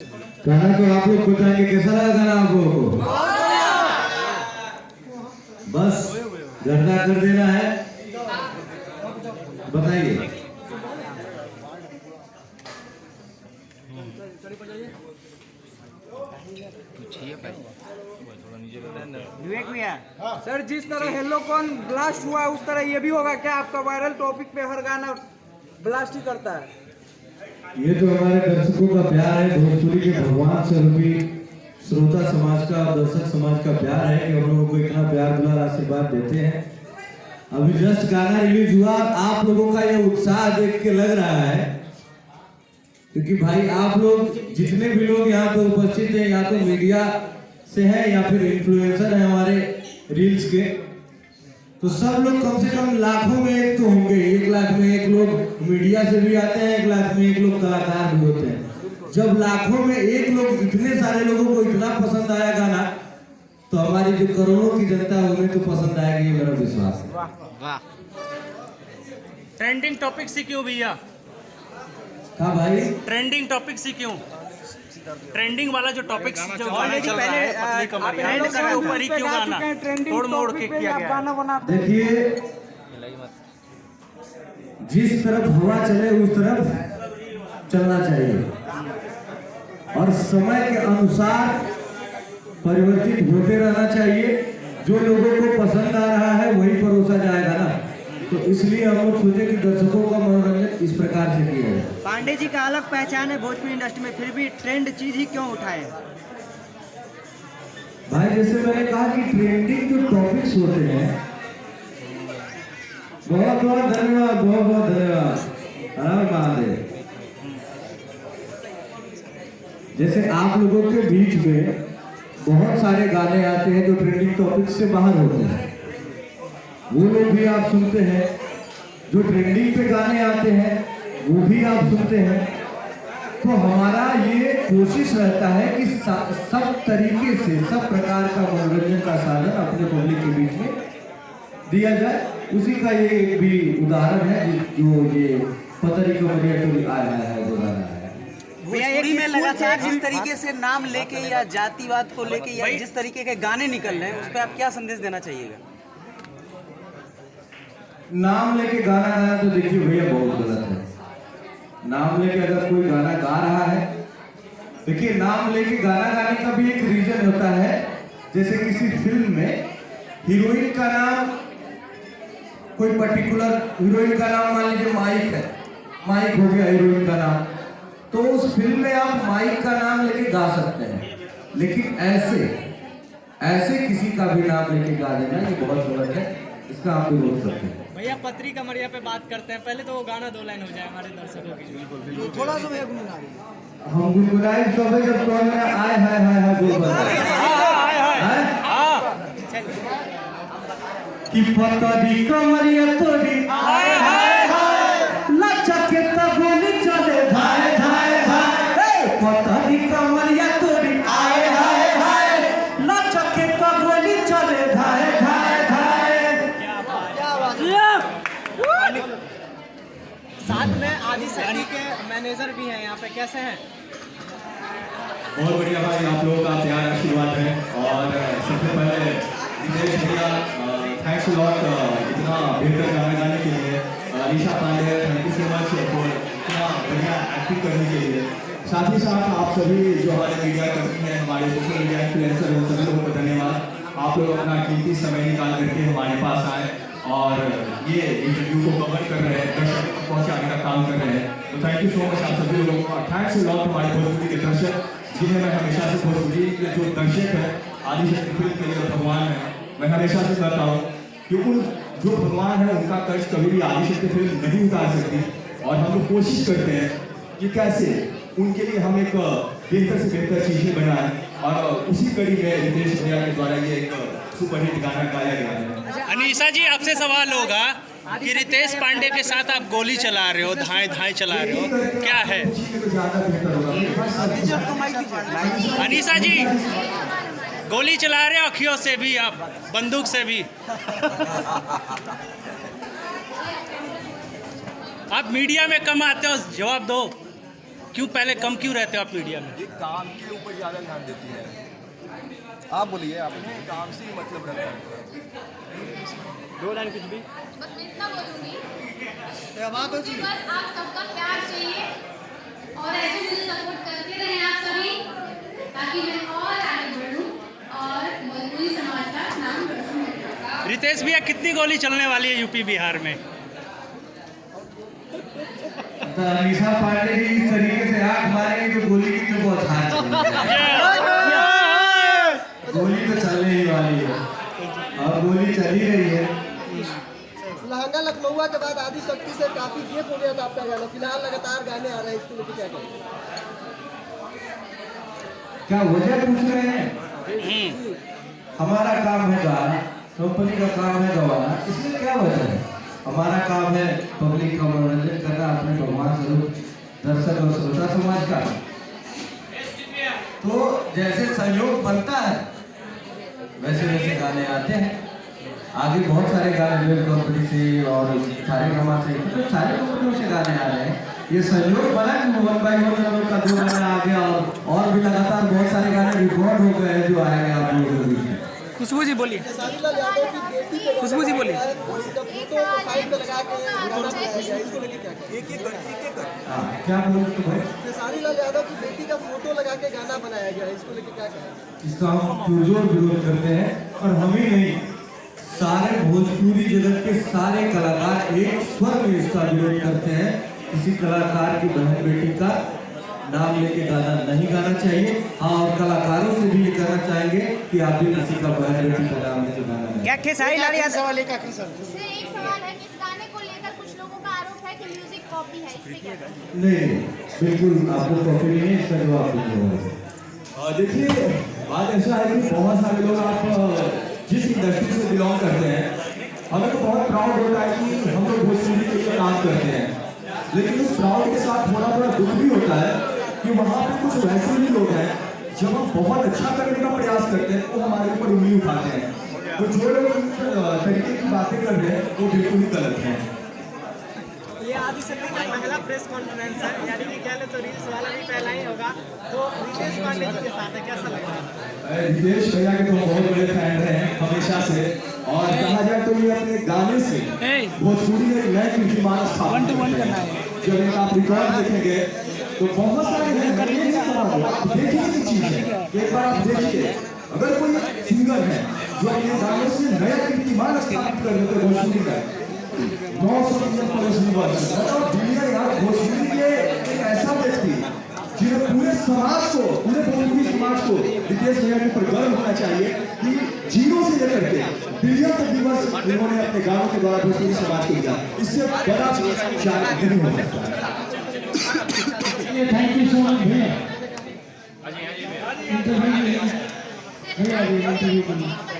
गाना तो आप लोग बताएंगे, कैसा लगा गाना आप लोगों को? बस गर्दा कर देना है, बताइए। विवेक भैया, सर जिस तरह हेलोकॉन ब्लास्ट हुआ है उस तरह ये भी होगा क्या? आपका वायरल टॉपिक पे हर गाना ब्लास्ट ही करता है। ये तो हमारे दर्शकों का प्यार है, भोजपुरी के भगवान स्वरूपी श्रोता समाज का, दर्शक समाज का प्यार है कि हम लोगों को इतना प्यार दुलार आशीर्वाद देते हैं। अभी जस्ट गाना रिलीज हुआ, आप लोगों का ये उत्साह देख के लग रहा है क्योंकि भाई आप लोग जितने भी लोग यहाँ पे उपस्थित हैं, या तो मीडिया से है या फिर इन्फ्लुएंसर है हमारे रील्स के, तो सब लोग कम से कम लाखों में एक तो होंगे। 1 लाख में एक लोग मीडिया से भी आते हैं, 1 लाख में एक लोग कलाकार भी होते हैं। जब लाखों में एक लोग, इतने सारे लोगों को इतना पसंद आया गाना, तो हमारी जो करोड़ों की जनता है उन्हें तो पसंद आएगी, ये मेरा विश्वास है। वाह। ट्रेंडिंग टॉपिक से क्यों भैया? हाँ भाई, ट्रेंडिंग टॉपिक से क्यों? ट्रेंडिंग वाला जो टॉपिक जो गाना चल रहा है, पतली कमरिया, ट्रेंड के ऊपर ही क्यों गाना तोड़ मोड़ के किया गया है? देखिए जिस तरफ हवा चले उस तरफ चलना चाहिए और समय के अनुसार परिवर्तित होते रहना चाहिए। जो लोगों को पसंद आ रहा है वही परोसा जाएगा ना, तो इसलिए हम लोग सोचे कि दर्शकों का मनोरंजन इस प्रकार से किया जाए। पांडे जी का अलग पहचान है भोजपुरी इंडस्ट्री में, फिर भी ट्रेंड चीज ही क्यों उठाए? भाई जैसे मैंने कहा कि ट्रेंडिंग जो टॉपिक्स होते हैं, बहुत बहुत धन्यवाद, बहुत बहुत धन्यवाद, हर महादेव। जैसे आप लोगों के बीच में बहुत सारे गाने आते हैं जो ट्रेंडिंग टॉपिक से बाहर होते हैं, वो लोग भी आप सुनते हैं। जो ट्रेंडिंग पे गाने आते हैं वो भी आप सुनते हैं। तो हमारा ये कोशिश रहता है कि सब तरीके से, सब प्रकार का मनोरंजन का साधन अपने पब्लिक के बीच में दिया जाए। उसी का ये एक भी उदाहरण है जो ये पतरी कमरिया टोली आया है, जो गाना है। भोजपुरी में लगातार जिस तरीके से नाम लेके या जातिवाद को लेके या जिस तरीके के गाने निकल रहे हैं उस पर आप क्या संदेश देना चाहिएगा? नाम लेके गाना गाना तो देखिए भैया बहुत गलत है। नाम लेके अगर कोई गाना गा रहा है, देखिए नाम लेके गाना गाने का भी एक रीजन होता है। जैसे किसी फिल्म में हीरोइन का नाम, कोई पर्टिकुलर हीरोइन का नाम मान लीजिए माइक है, माइक हो गया हीरोइन का नाम, तो उस फिल्म में आप माइक का नाम लेके गा सकते हैं। लेकिन ऐसे किसी का भी नाम लेके गा देना ये बहुत गलत है, इसका आप भी रोक सकते हैं। भैया पतरी कमरिया पे बात करते हैं, पहले तो वो गाना 2 लाइन हो जाए हमारे दर्शकों की। थोड़ा सा मैं गुनगुना रही हम गुनगुनाए तो भाई जब तो मेरा आय हाय हाय हाय बोल कि पतरी कमरिया तोरी आय हाय हाय लचके तबोली चले धाय धाय धाय। पतरी कमरिया तोरी आय हाय हाय लचके तबोली चले धाय धाय धाय। साथ में आदिशक्ति के मैनेजर भी हैं यहाँ पे, कैसे हैं? बहुत बढ़िया भाई, आप लोगों का प्यार आशीर्वाद है। और सबसे पहले रितेश भैया थैंक्स लॉट इतना बेहतर गाना गाने के लिए। Nisha Pandey thank you so much for इतना बढ़िया एक्टिंग करने के लिए। साथ ही साथ आप सभी जो हमारे मीडिया कर्मी हैं, हमारे सोशल मीडिया इन्फ्लुएंसर हैं, सभी लोगों को धन्यवाद। आप लोग अपना कीमती समय निकाल करके हमारे पास आए और ये इंटरव्यू को कवर कर रहे हैं, दर्शकों तक पहुँचाने का काम कर रहे हैं। तो थैंक यू सो मच आप सभी लोगों को। थैंक्स लॉट हमारे भोजपुरी के दर्शक, जिन्हें मैं हमेशा से भोजपुरी के जो दर्शक है आदिशक्ति फिल्म के लिए भगवान है, मैं हमेशा से कहता हूँ कि उन जो भगवान है उनका कर्ज कभी भी आदिशक्ति फिल्म नहीं उतार सकती। और हम लोग कोशिश करते हैं कि कैसे उनके लिए हम एक बेहतर से बेहतर चीज़ें बनाएं, और उसी कड़ी में रितेश भैया के द्वारा ये एक सुपरहिट गाना गाया गया है। अनीशा जी, आपसे सवाल होगा कि रितेश पांडे के साथ आप गोली चला रहे हो, धाए धाए चला रहे हो, क्या है? अनीशा जी, गोली चला रहे हो अखियों से भी, आप बंदूक से भी। आप मीडिया में कम आते हो, जवाब दो। क्यों पहले कम क्यों रहते हो आप मीडिया में? ये काम के ऊपर ज़्यादा ध्यान देती है। आप बोलिए, आपने काम से ही मतलब रखा है। दो लाइन कुछ भी। बस मैं इतना बोलूंगी मुझे बस आप सबका प्यार चाहिए और ऐसे मुझे सपोर्ट करते रहें आप सभी, ताकि मैं और आगे बढ़ूं और भोजपुरी समाज का नाम रोशन करूं। रितेश भैया कितनी गोली चलने वाली है यूपी बिहार में? तो अमीषा पांडे जी इस तरीके से आंख मारेंगे तो गोली की तो बहुत हाथ गोली तो चलने ही वाली है और गोली चल ही रही है। लहंगा लखनऊ के बाद आदि शक्ति से काफी गेप हो गया था आपका गाना, फिलहाल लगातार गाने आ रहे हैं, इसको लेकर क्या कहेंगे? क्या वजह पूछ रहे हैं? हमारा काम है गाना, कंपनी का काम है गवाना, इसमें क्या वजह है? हमारा काम है पब्लिक का मनोरंजन करना, अपने भगवान स्वरूप दर्शक और श्रोता समाज का। तो जैसे सहयोग बनता है वैसे वैसे गाने आते हैं। आगे बहुत सारे गाने रेल कंपनी से और सारे गामा से, तो सारे कंपनियों से गाने आ रहे हैं। ये सहयोग बना कि 1 by 1 नंबर का 2 गाना आ गया और भी लगातार बहुत सारे गाने रिकॉर्ड हो गए जो आएंगे आप लोगों के बीच में। खुशबू जी बोलिए। खेसारीलाल यादव की बेटी के खुशबू जी बोलिए। उनका फोटो साइड में लगा के गाना बनाया गया, इसको लेकर क्या कहेंगे? हाँ, क्या बोलते तो भाई? खेसारीलाल यादव की बेटी का फोटो लगा के गाना बनाया गया, इसको लेकर क्या कहेंगे? इसका हम पुरजोर विरोध करते हैं और हम ही नहीं, सारे भोजपुरी जगत के सारे कलाकार एक स्वर में इसका विरोध करते हैं। किसी कलाकार की बहन बेटी का नाम लेके गाना नहीं गाना चाहिए। हाँ, और कलाकारों से भी ये कहना चाहेंगे कि आप भी किसी का बहन बेटी का नाम लेके गाना नहीं। क्या खेसारीलाल यादव वाले का मुझसे एक सवाल है कि इस गाने को लेकर कुछ लोगों का आरोप है कि म्यूजिक कॉपी है, इससे क्या कहेंगे? नहीं, बिल्कुल आपको कॉपी नहीं है, इसका जवाब बिल्कुल है। देखिए, बात ऐसा है कि बहुत सारे लोग आप जिस इंडस्ट्री से बिलोंग करते हैं, हमें तो बहुत प्राउड होता है कि हम लोग भोजपुरी के लिए काम करते हैं, लेकिन उस प्राउड के साथ थोड़ा थोड़ा दुख भी होता है कि वहाँ पे कुछ वैसे भी लोग हैं जब हम बहुत अच्छा करने का प्रयास करते हैं तो हमारे ऊपर उंगली उठाते हैं। तो जो लोग इस तरीके की बातें कर रहे हैं वो बिल्कुल ही गलत है। ये आदि शक्ति का पहला प्रेस कॉन्फ्रेंस है, यानी कि क्या तो रील्स वाला भी पहला ही होगा, तो रितेश पांडे जी के साथ है, कैसा लग रहा है? रितेश भैया के तो बहुत बड़े फैन रहे हैं हमेशा से, और कहा जाए तो ये अपने गाने से भोजपुरी में एक नए कीर्तिमान स्थापित करते हैं। जब इनका आप रिकॉर्ड देखेंगे तो बहुत सारे आप देखिए की चीज है, एक बार आप देखिए, अगर कोई सिंगर है जो अपने गाने से नया कीर्तिमान स्थापित कर देते हैं भोजपुरी का, 900 मिलियन और दुनिया यार भोजपुरी के एक ऐसा व्यक्ति जिन्हें पूरे समाज को, पूरे भोजपुरी समाज को रितेश भैया के ऊपर गर्व होना चाहिए कि जीरो से लेकर के बिलियन तक व्यूअर्स इन्होंने अपने गानों के द्वारा भोजपुरी समाज को दिया। इससे बड़ा शायद नहीं हो सकता। थैंक यू सो मच भैया। सिर्फ